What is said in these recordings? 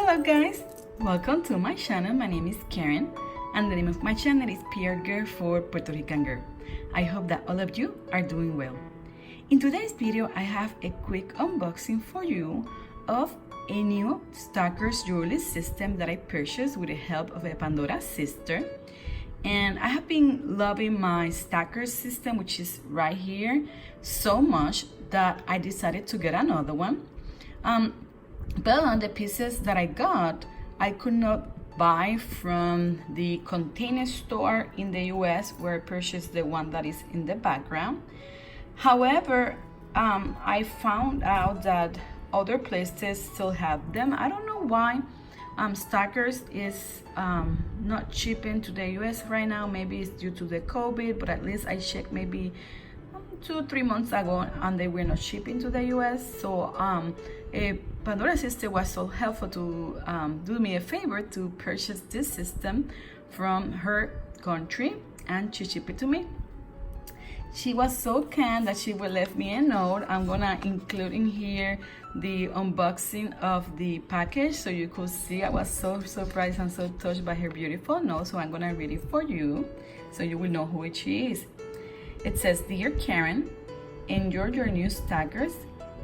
Hello guys, welcome to my channel. My name is Karen and the name of my channel is PRgrl for Puerto Rican girl. I hope that all of you are doing well. In today's video, I have a quick unboxing for you of a new Stackers jewelry system that I purchased with the help of a Pandora sister. And I have been loving my Stackers system, which is right here, so much that I decided to get another one. But on the pieces that I got, I could not buy from the container store in the US where I purchased the one that is in the background. However, I found out that other places still have them. I don't know why Stackers is not shipping to the US right now. Maybe it's due to the COVID, but at least I checked maybe 2-3 months ago and they were not shipping to the US. So a Pandora sister was so helpful to do me a favor to purchase this system from her country and she shipped it to me. She was so kind that she will left me a note. I'm gonna include in here the unboxing of the package so you could see. I was so surprised and so touched by her beautiful note, so I'm gonna read it for you so you will know who she is. It says, "Dear Karen, enjoy your new Stackers.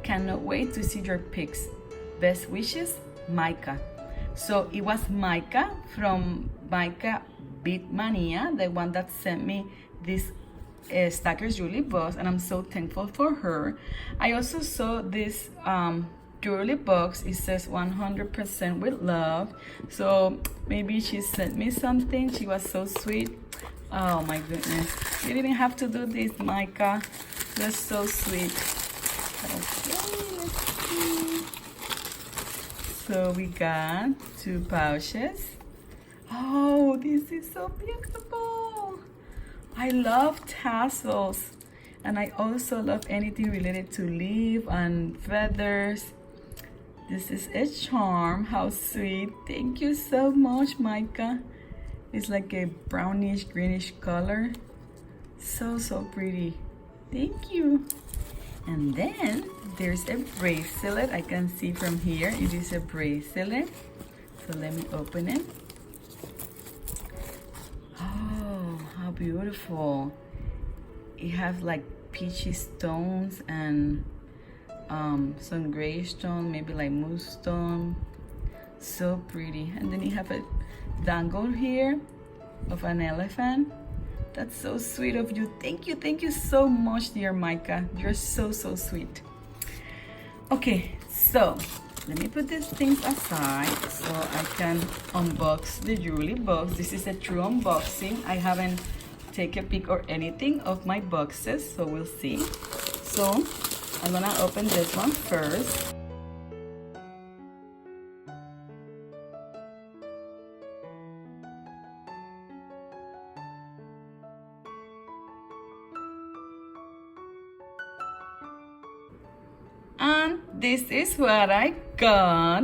Cannot wait to see your pics. Best wishes, Mayka." So it was Mayka from Mayka Beat Mania, the one that sent me this Stackers jewelry box, and I'm so thankful for her. I also saw this jewelry box. It says 100% with love, so maybe she sent me something. She was so sweet. Oh my goodness, you didn't have to do this, Mayka. That's so sweet. Okay, let's see. So we got 2 pouches. Oh, this is so beautiful. I love tassels, and I also love anything related to leaf and feathers. This is a charm. How sweet. Thank you so much, Mayka. It's like a brownish greenish color. So pretty. Thank you. And then there's a bracelet. I can see from here it is a bracelet. So let me open it. Oh, how beautiful. It has like peachy stones and some gray stone, maybe like moose stone. So pretty. And then you have a dangle here of an elephant. That's so sweet of you. Thank you so much, dear Mayka. You're so sweet. Okay, so let me put these things aside so I can unbox the jewelry box. This is a true unboxing. I haven't taken a pic or anything of my boxes, so we'll see. So I'm gonna open this one first. And this is what I got.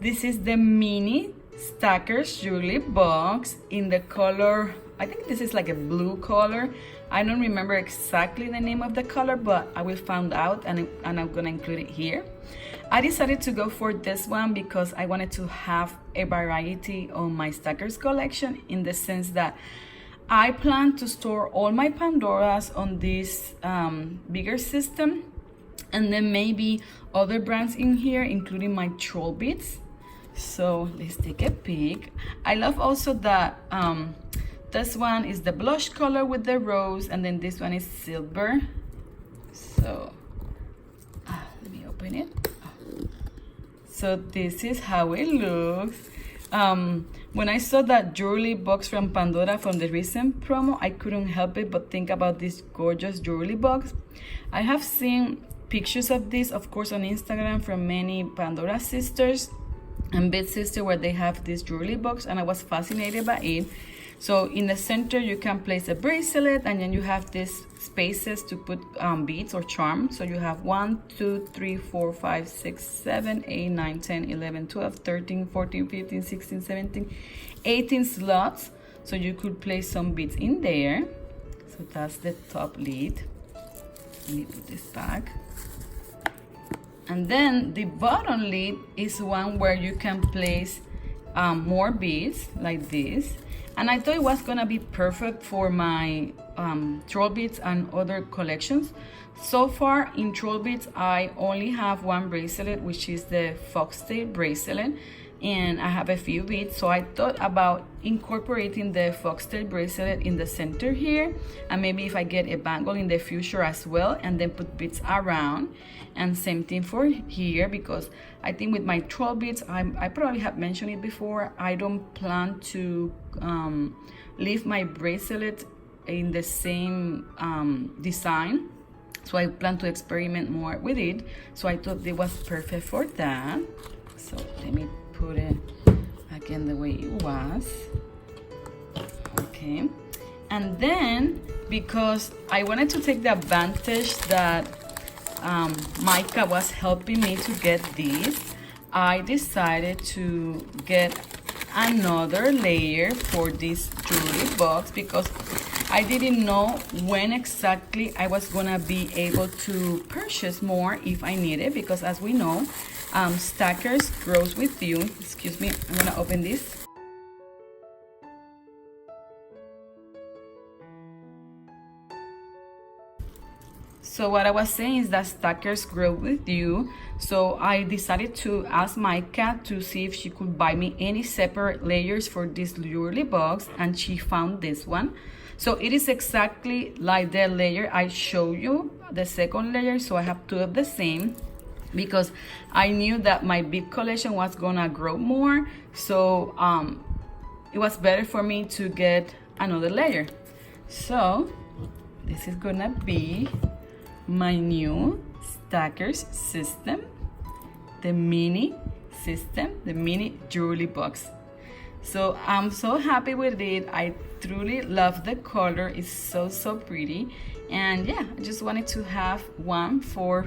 This is the mini Stackers jewelry box in the color, I think this is like a blue color. I don't remember exactly the name of the color, but I will find out and I'm gonna include it here. I decided to go for this one because I wanted to have a variety on my Stackers collection, in the sense that I plan to store all my Pandoras on this bigger system, and then maybe other brands in here, including my troll beads. So let's take a peek. I love also that this one is the blush color with the rose, and then this one is silver. So let me open it. So this is how it looks. When I saw that jewelry box from Pandora from the recent promo, I couldn't help it but think about this gorgeous jewelry box. I have seen pictures of this, of course, on Instagram from many Pandora sisters and big sister where they have this jewelry box, and I was fascinated by it. So in the center you can place a bracelet, and then you have these spaces to put beads or charms. So you have 1 2 3 4 5 6 7 8 9 10 11 12 13 14 15 16 17 18 slots, so you could place some beads in there. So that's the top lid. Let me put this back. And then the bottom lid is one where you can place more beads like this. And I thought it was gonna be perfect for my troll beads and other collections. So far in troll beads, I only have one bracelet, which is the foxtail bracelet, and I have a few beads. So I thought about incorporating the foxtail bracelet in the center here, and maybe if I get a bangle in the future as well, and then put beads around. And same thing for here, because I think with my troll beads, I probably have mentioned it before, I don't plan to leave my bracelet in the same design. So I plan to experiment more with it. So I thought it was perfect for that. So let me put it again the way it was. Okay. And then, because I wanted to take the advantage that Mayka was helping me to get this, I decided to get another layer for this jewelry box, because I didn't know when exactly I was gonna be able to purchase more if I need it, because as we know, stackers grows with you. Excuse me, I'm gonna open this. So what I was saying is that stackers grow with you. So I decided to ask Mayka to see if she could buy me any separate layers for this jewelry box, and she found this one. So it is exactly like the layer I showed you, the second layer. So I have two of the same, because I knew that my big collection was gonna grow more. So it was better for me to get another layer. So this is gonna be my new stackers system, the mini system, the mini jewelry box. So I'm so happy with it. I truly love the color. It's so pretty. And yeah, I just wanted to have one for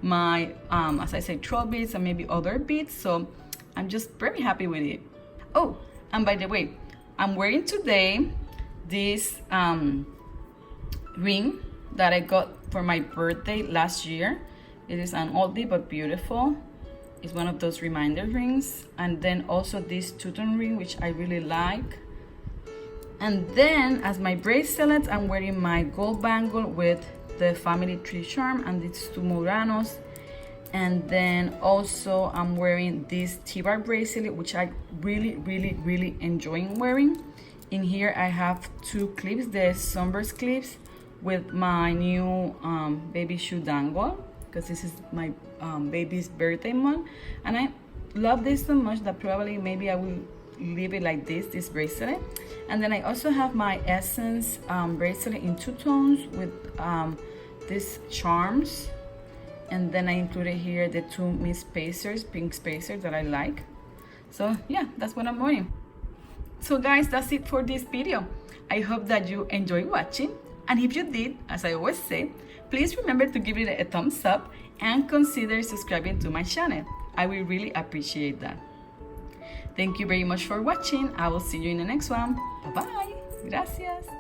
my as I say, troll beads and maybe other beads. So I'm just very happy with it. Oh, and by the way, I'm wearing today this ring that I got for my birthday last year. It is an oldie but beautiful. It's one of those reminder rings. And then also this two-tone ring, which I really like. And then as my bracelet, I'm wearing my gold bangle with the family tree charm and these two Muranos. And then also I'm wearing this T-bar bracelet, which I really enjoying wearing. In here I have two clips, the sunburst clips, with my new baby shoe dangle, because this is my baby's birthday month, and I love this so much that probably maybe I will leave it like this bracelet. And then I also have my Essence bracelet in two tones with these charms, and then I included here the two spacers, pink spacers that I like. So yeah, that's what I'm wearing. So guys, that's it for this video. I hope that you enjoyed watching. And if you did, as I always say, please remember to give it a thumbs up and consider subscribing to my channel. I will really appreciate that. Thank you very much for watching. I will see you in the next one. Bye-bye. Gracias.